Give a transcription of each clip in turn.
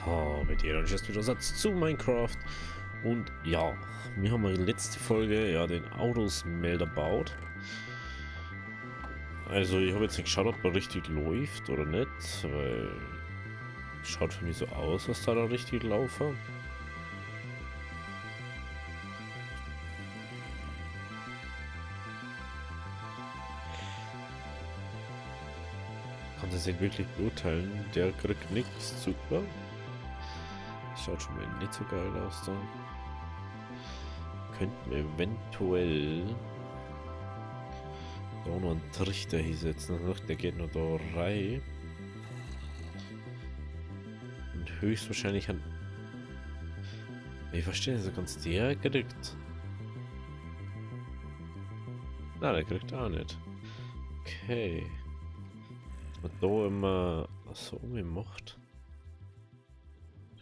Habe dir und jetzt wieder Satz zu Minecraft. Und ja, wir haben in der letzten Folge ja den Autosmelder gebaut. Also ich habe jetzt nicht geschaut, ob er richtig läuft oder nicht, weil schaut für mich so aus, als da richtig laufen. Kann das nicht wirklich beurteilen. Der kriegt nichts, super. Schaut schon mal nicht so geil aus da. Könnten wir eventuell da noch einen Trichter hinsetzen. Der geht nur da rein. Und höchstwahrscheinlich an. Ich verstehe nicht so ganz, der kriegt. Na, der kriegt auch nicht. Okay. Was man da immer so gemacht.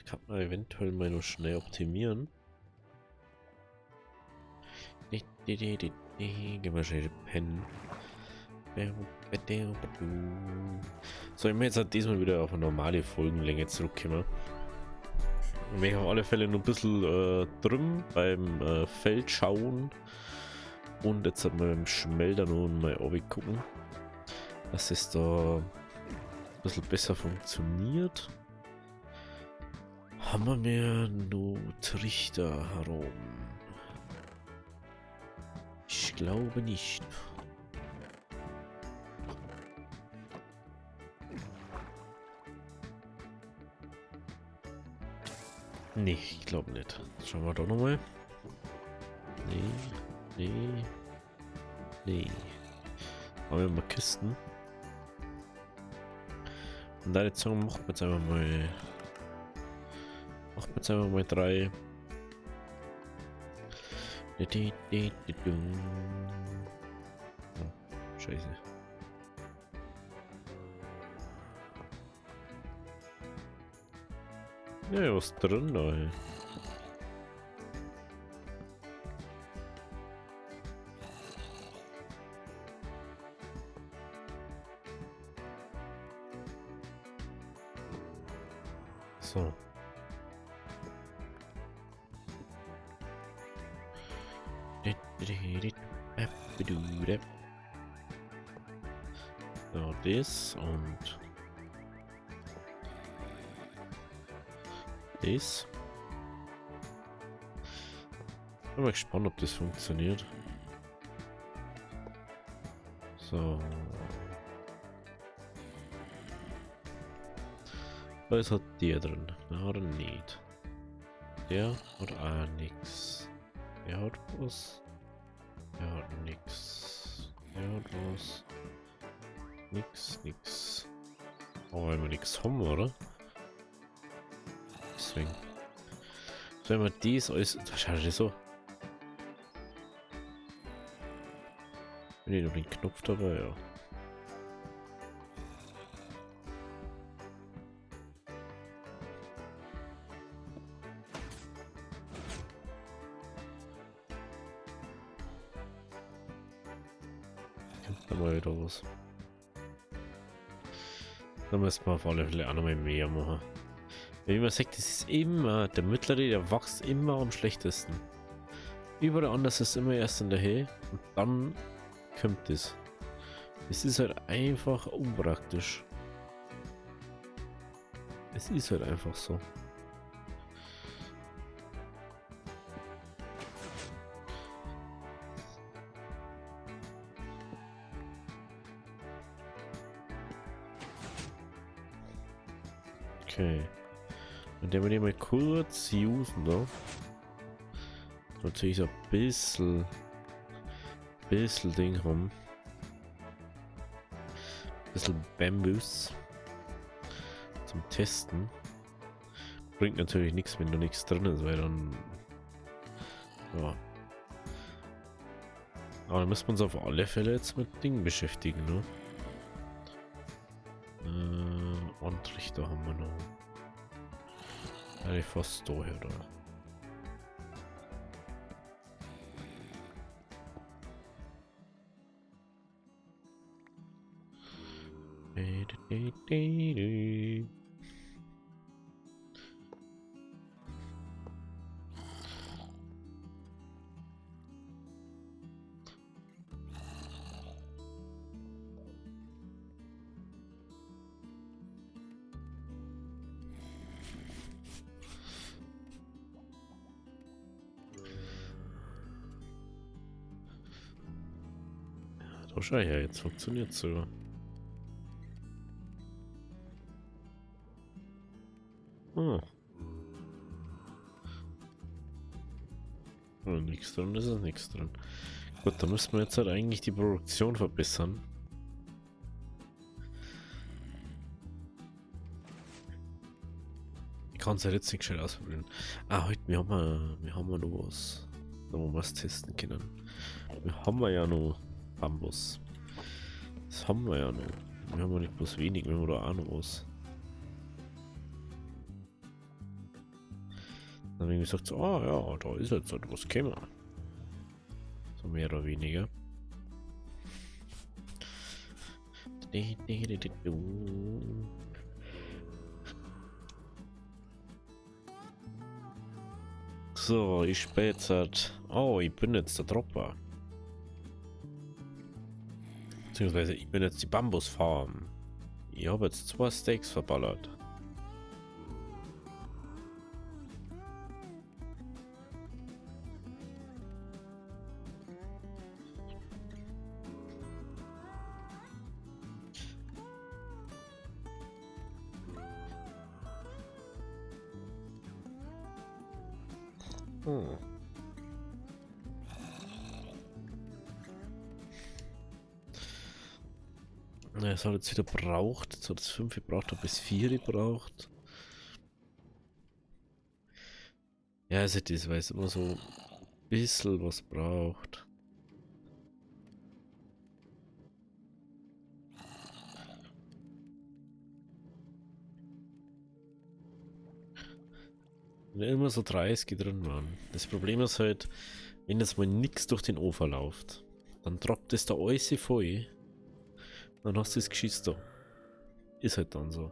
Kann man eventuell mal nur schnell optimieren. Gehen wir schnell pennen. So, ich möchte jetzt halt diesmal wieder auf eine normale Folgenlänge zurückkommen. Ich möchte auf alle Fälle nur ein bisschen drüben beim Feld schauen. Und jetzt hat man beim Schmelder nur mal gucken, dass es da ein bisschen besser funktioniert. Haben wir mehr nur Trichter herum? Ich glaube nicht. Nee, ich glaube nicht. Schauen wir doch nochmal. Nee. Haben wir mal Kisten. Und da jetzt sagen, machen wir jetzt einfach mal. Machen wir jetzt einfach mal 3. Oh, scheiße. Ja, was drin da? Ey. So. So, das und das. Bin mal gespannt, ob das funktioniert. So. Was hat der drin? Na, oder nicht? Der hat auch nix. Der hat was. Der hat nix. Der hat was. Nix. Aber wenn wir nix haben, oder? Deswegen. So, wenn wir dies alles. Wahrscheinlich so. Wenn ich noch den Knopf dabei, ja. Kommt da mal wieder was. Da müssen wir auf alle Fälle auch noch mal mehr machen. Wie man sagt, das ist immer, der mittlere, der wächst immer am schlechtesten. Überall anders ist immer erst in der Höhe und dann kommt es. Es ist halt einfach unpraktisch. Es ist halt einfach so. Okay. Und der will ich mal kurz usen da. Natürlich so ein bisschen Ding haben. Ein bisschen Bambus zum Testen. Bringt natürlich nichts, wenn da nichts drin ist, weil dann. Ja. Aber dann müssen wir uns auf alle Fälle jetzt mit Dingen beschäftigen, ne? Antrichter haben wir noch. Eigentlich fast daher da. Oh, schau her, jetzt funktioniert so. Oh. Oh, nichts drin, ist es nichts drin. Gut, da müssen wir jetzt halt eigentlich die Produktion verbessern. Ich kann es halt jetzt nicht schnell ausprobieren. Ah, heute, wir haben ja noch was. Da wo wir es testen können. Wir haben ja noch Bambus. Das haben wir ja noch. Wir haben ja nicht bloß wenig, wir haben da auch noch was. Dann haben wir gesagt, so, ah ja, da ist jetzt halt was gekommen. So mehr oder weniger. So, ich spiele jetzt halt. Oh, ich bin jetzt der Dropper. Beziehungsweise ich bin jetzt die Bambusfarm. Ich habe jetzt 2 Steaks verballert. Hm. Na, es hat jetzt wieder braucht. Jetzt hat es 5 gebraucht, hat bis 4 gebraucht. Ja, also das, weil es immer so ein bisschen was braucht. Wenn immer so 30 drin waren. Das Problem ist halt, wenn jetzt mal nichts durch den Ofen läuft, dann droppt es da alles voll. Dann hast du das Geschiss da. Ist halt dann so.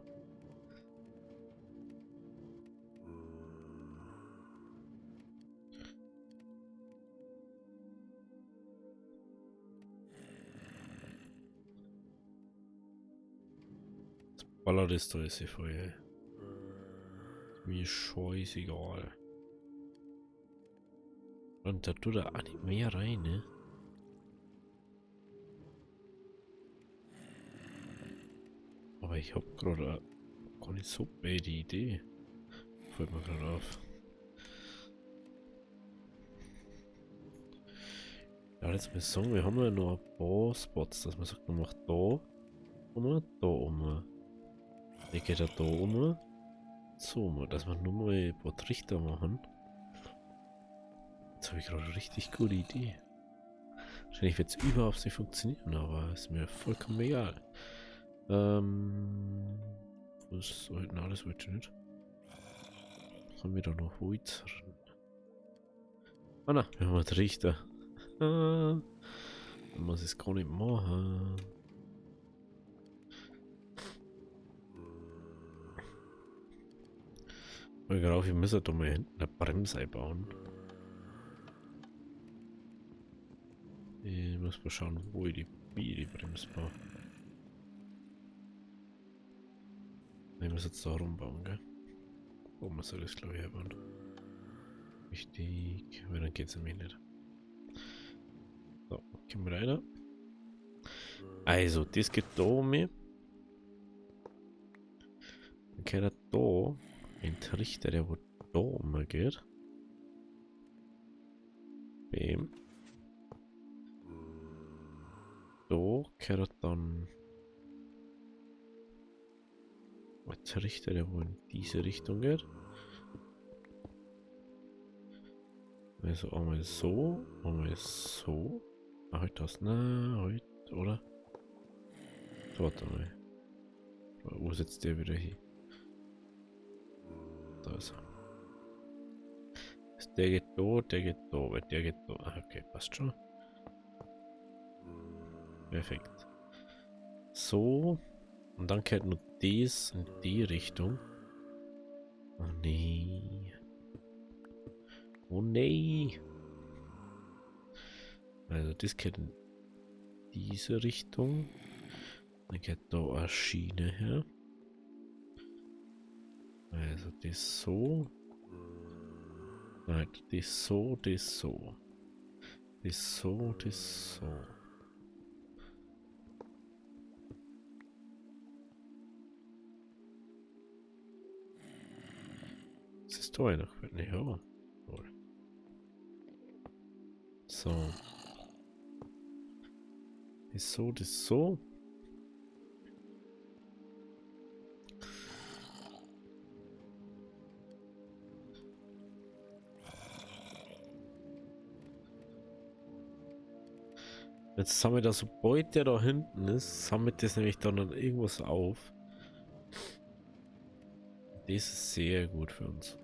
Ballert ist da alles voll. Mir scheißegal. Und da tut er auch nicht mehr rein, ne? Aber ich hab gerade gar nicht so blöde Idee. Fällt mir gerade auf. Ja, jetzt mal sagen, wir haben ja noch ein paar Spots, dass man sagt, man macht da da um. Der geht ja da um. So, dass wir nur mal ein paar Trichter machen. Jetzt habe ich gerade eine richtig gute Idee. Wahrscheinlich wird es überhaupt nicht funktionieren, aber ist mir vollkommen egal. Was soll denn alles heute nicht? Haben wir da noch Holz drin? Ah na, wir haben einen Trichter. Man muss es gar nicht machen. Ich glaube, wir müssen da mal hinten eine Bremse einbauen. Ich muss mal schauen, wie ich die Bremse baue. Ich muss jetzt da rumbauen, gell? Wo muss er das, glaube ich, herbauen? Richtig, weil dann geht es nämlich nicht. So, gehen wir rein. Also, das geht da um mich. Dann geht er da. Ein Trichter, der wo da umgeht. Bam. Da geht dann ein Trichter, der wo in diese Richtung geht. Also einmal so, einmal so. Ah, halt das, na, halt, oder? Warte mal. Wo sitzt der wieder hier? Da ist er. Der geht da, der geht da, weil der geht da. Ah, okay, passt schon. Perfekt. So. Und dann geht nur das in die Richtung. Oh nee. Oh nee. Also das geht in diese Richtung. Dann geht da eine Schiene her. Also das so. Nein, das so, das so. Das so, das so. Ist das Tor noch? Nee, ja. So. Das so, das so. Jetzt sammelt er, sobald der da hinten ist, sammelt das nämlich dann irgendwas auf. Das ist sehr gut für uns.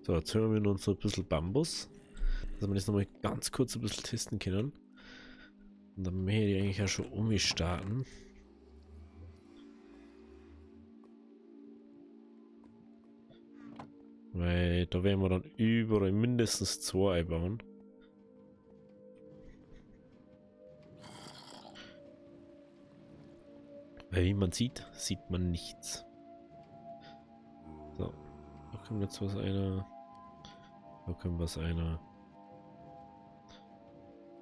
So, jetzt hören wir uns so ein bisschen Bambus, dass wir das nochmal ganz kurz ein bisschen testen können. Und dann möchte ich eigentlich auch schon umstarten. Weil da werden wir dann überall mindestens 2 einbauen. Weil wie man sieht, sieht man nichts. So, da kommt jetzt was einer. Da kommt was einer.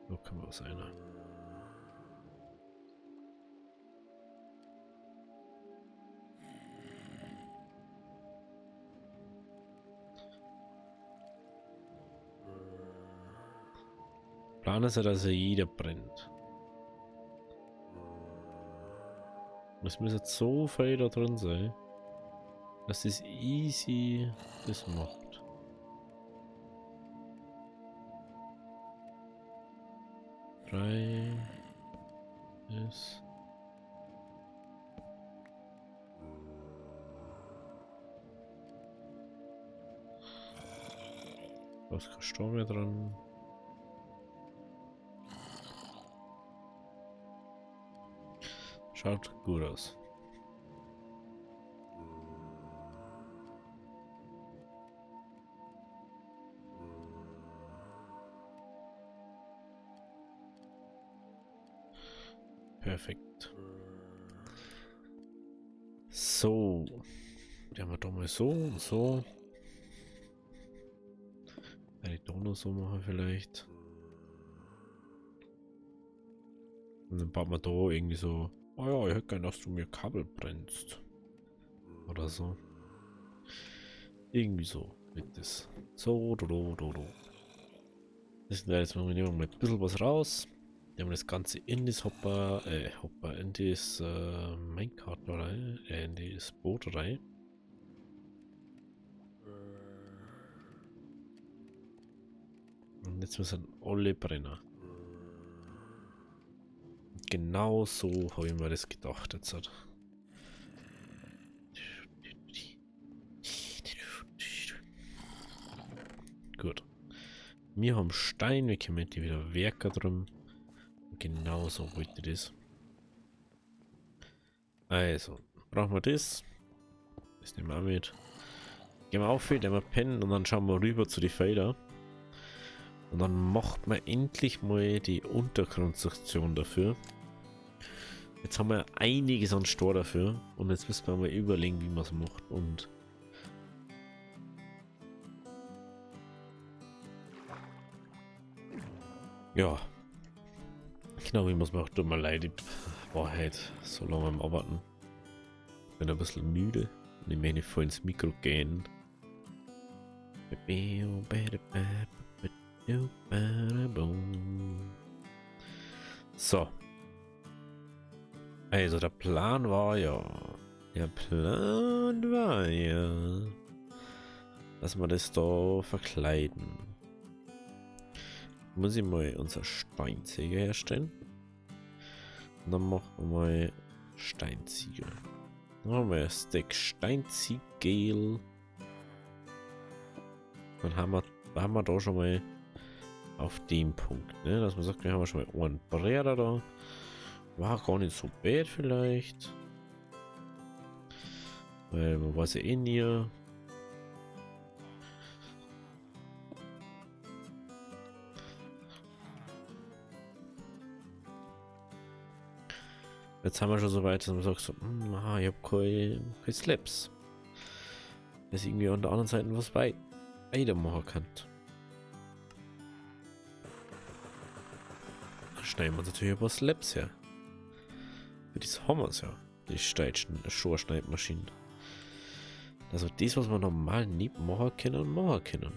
Da kommt was einer. Plan ist ja, dass jeder brennt. Es muss jetzt so viel da drin sein, dass es easy das macht. Drei ist. Da ist kein Strom mehr dran. Schaut gut aus. Perfekt. So. Die haben wir doch mal so und so. Die Donau so machen vielleicht. Und dann baut man da irgendwie so. Oh ja, ich hätte gern, dass du mir Kabel brennst. Oder so. Irgendwie so wird das. So, do. Das ist jetzt mal ein bisschen was raus. Wir haben das Ganze in das Hopper, in das Minecart rein, in das Boot rein. Und jetzt müssen alle brennen. Genau so habe ich mir das gedacht jetzt. Gut. Wir haben Stein, wir können die wieder Werker drum. Genau so wollte ich das. Also, brauchen wir das. Das nehmen wir auch mit. Gehen wir auf, dann wir pennen und dann schauen wir rüber zu den Felder. Und dann macht man endlich mal die Unterkonstruktion dafür. Jetzt haben wir einiges an Stor dafür und jetzt müssen wir mal überlegen, wie man es macht. Und ja, genau, wie man es macht. Tut mir leid, ich war halt so lange am Arbeiten. Bin ein bisschen müde und ich möchte voll ins Mikro gehen. So. Also der Plan war ja, dass wir das da verkleiden. Muss ich mal unser Steinziegel herstellen. Und dann machen wir mal Steinziegel. Dann haben wir ein Stack Steinziegel. Dann haben wir da schon mal auf dem Punkt, ne? Dass man sagt, wir haben schon mal einen Bretter da. War gar nicht so bad vielleicht. Weil man weiß ja eh nie. Jetzt haben wir schon so weit, dass man sagt so, ich habe keine Slaps. Das irgendwie an der anderen Seite was weitermachen kann. Dann schneiden wir uns natürlich ein paar Slaps her. Für das haben wir es ja. Die Schorschneidmaschinen. Also das, was wir normal nicht machen können.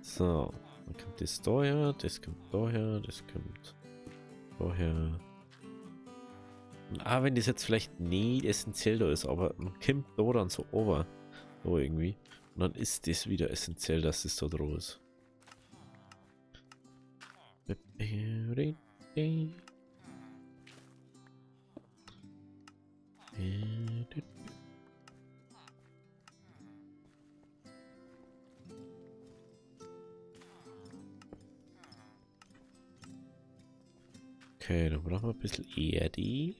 So, dann kommt das daher, das kommt daher, das kommt daher. Und auch wenn das jetzt vielleicht nicht essentiell da ist, aber man kommt da dann so over, da irgendwie. Und dann ist das wieder essentiell, dass das da drauf ist. Okay, dann brauchen wir ein bisschen Erde.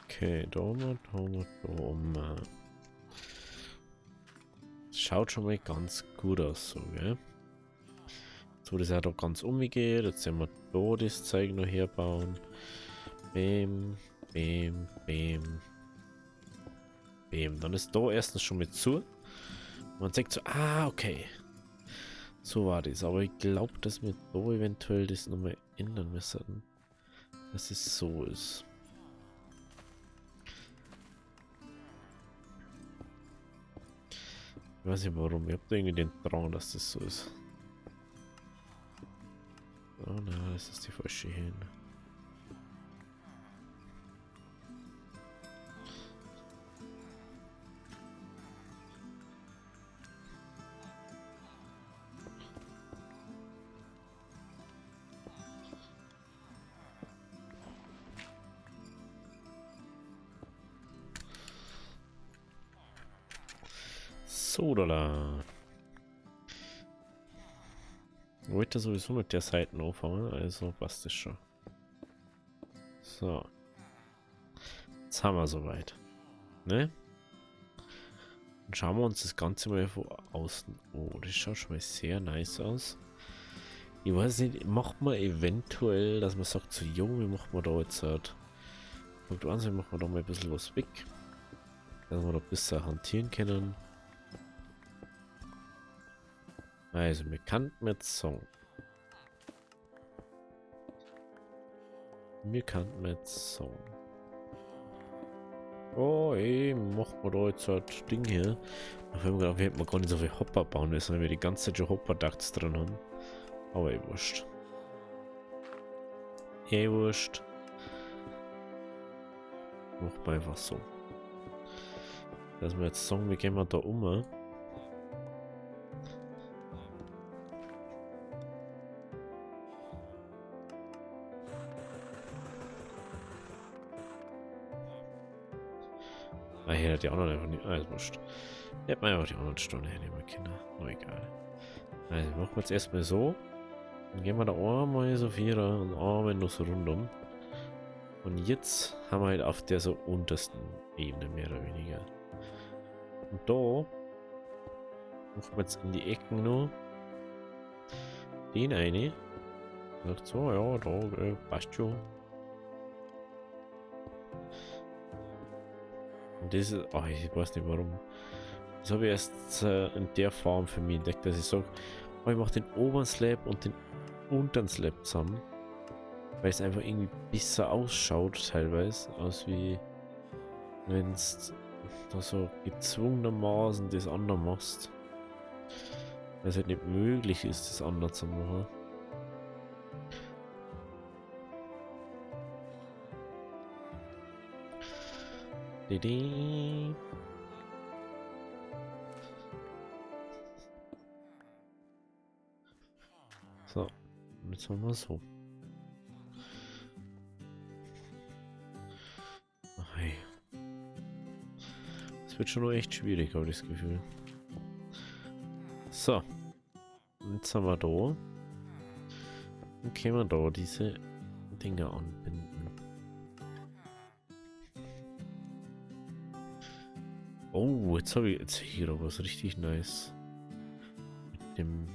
Okay, da mal. Schaut schon mal ganz gut aus, so, gell? So, das hat auch ganz umgeht. Jetzt sehen wir da das Zeug noch herbauen. Bäm, bäm, bäm. Bäm. Dann ist da erstens schon mit zu. Man sagt so, okay. So war das. Aber ich glaube, dass wir da eventuell das nochmal ändern müssen. Dass es so ist. Ich weiß nicht warum. Ich habe da irgendwie den Drang, dass das so ist. Oh nein, das ist die falsche hin. So, da. Ich wollte sowieso mit der Seite anfangen, also passt das schon. So. Jetzt haben wir soweit. Ne? Dann schauen wir uns das Ganze mal von außen. Oh, das schaut schon mal sehr nice aus. Ich weiß nicht, macht man eventuell, dass man sagt so, jo, wie macht man da jetzt halt. Punkt 1, wie machen wir da mal ein bisschen was weg. Dass wir da besser hantieren können. Also, wir kannten jetzt Song. Oh, ey, machen wir da jetzt halt Ding hier. Da haben wir gedacht, wir hätten gar nicht so viel Hopper bauen müssen, weil wir die ganze Zeit schon Hopper-Ducts drin haben. Aber wurscht. Wurscht. Machen wir einfach so. Dass wir jetzt sagen, wie gehen wir da um? Hier hat die anderen einfach nicht. Alles wurscht. Hätte man einfach die anderen Stunde hernehmen können. Nur egal. Also machen wir jetzt erstmal so. Dann gehen wir da einmal so vierer und einmal noch so rundum. Und jetzt haben wir halt auf der so untersten Ebene mehr oder weniger. Und da machen wir jetzt in die Ecken nur den eine. Sagt so, ja, da passt schon. Und das ist, ich weiß nicht warum. Das habe ich erst in der Form für mich entdeckt, dass ich sage, ich mache den oberen Slab und den unteren Slab zusammen. Weil es einfach irgendwie besser ausschaut, teilweise. Aus wie wenn es da so gezwungenermaßen das andere machst. Weil es halt nicht möglich ist, das andere zu machen. Didi. So, und jetzt machen wir so. Hey. Das wird schon noch echt schwierig, habe ich das Gefühl. So. Und jetzt haben wir da. Dann können wir da diese Dinge anbinden. Oh, jetzt habe ich jetzt hier noch was richtig nice. Mit dem.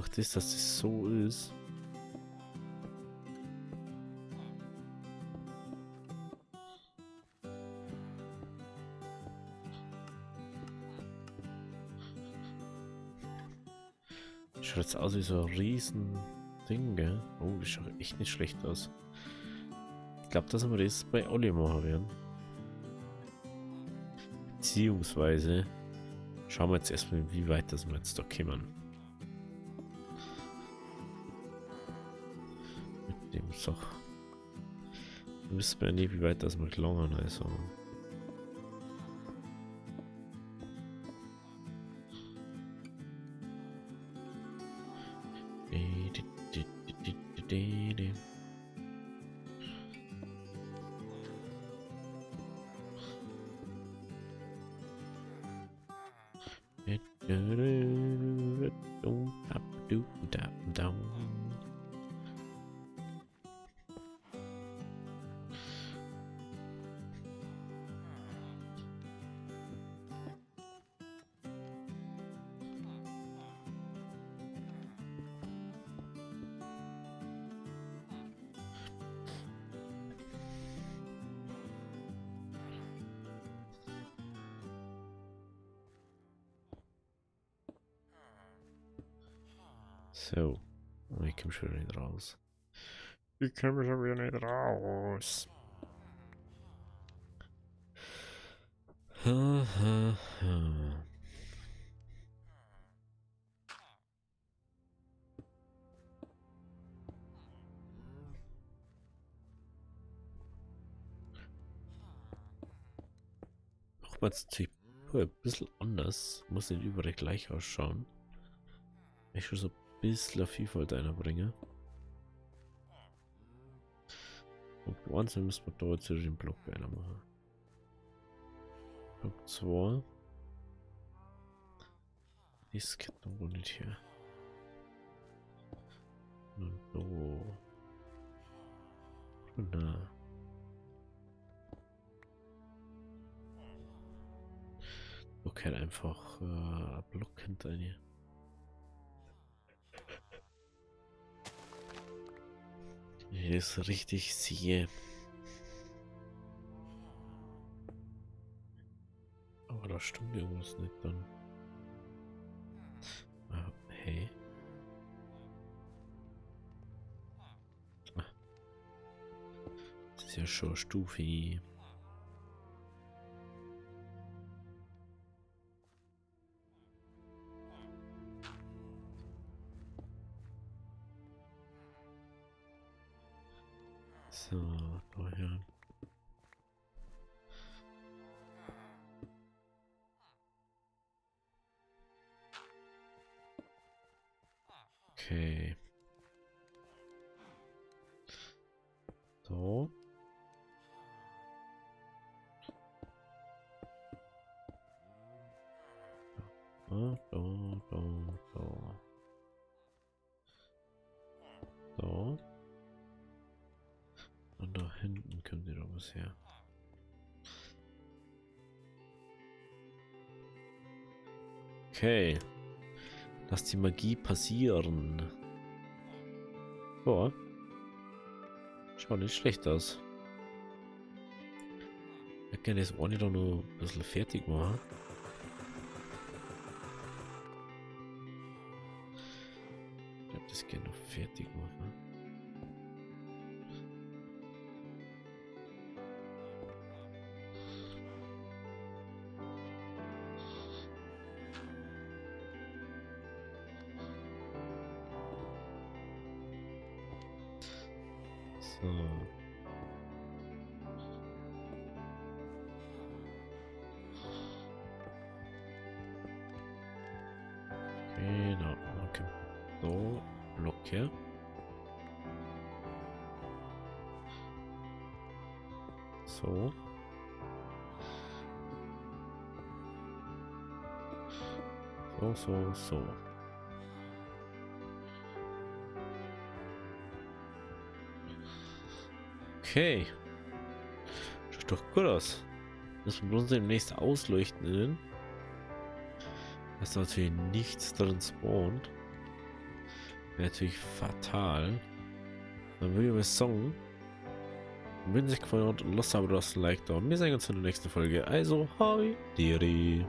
durch das, dass das so ist. Schaut jetzt aus wie so ein riesen Ding, gell? Oh, das schaut echt nicht schlecht aus. Ich glaube, dass wir das bei Olli machen werden. Beziehungsweise schauen wir jetzt erstmal, wie weit das wir jetzt da kommen. Mit dem Sach. Wir wissen ja nicht, wie weit das wir gelangen, also. So, ich komme schon wieder nicht raus. Ich komme schon wieder nicht raus. Ha, ha, ha. Machen wir jetzt die ein bisschen anders. Muss nicht überall gleich ausschauen. Ich schon so ein bisschen Vielfalt einbringen. Und Block 1 müssen wir da jetzt den Block einer machen. Block 2. Das geht noch wohl nicht hier. Und so. Na. Okay, einfach ein Block hinter mir. Hier ist richtig sehe. Aber da stimmt irgendwas nicht dann. Ah, hey. Ah. Das ist ja schon eine Stufe. So, daher. Okay. So. So. Und da hinten kommt ihr doch was her. Okay. Lass die Magie passieren. Boah. Schaut nicht schlecht aus. Ich hätte gerne das eine da noch ein bisschen fertig machen. Ich glaube, das gerne noch fertig machen. So. Genau, okay. So, Block hier. So. So. Okay. Schaut doch gut aus. Müssen wir uns demnächst ausleuchten innen. Dass natürlich nichts drin spawnt. Wäre natürlich fatal. Dann würde ich mal sagen, wenn es euch gefallen hat und Lust habt, lasst ein Like da. Wir sehen uns in der nächsten Folge. Also, hi, Diri.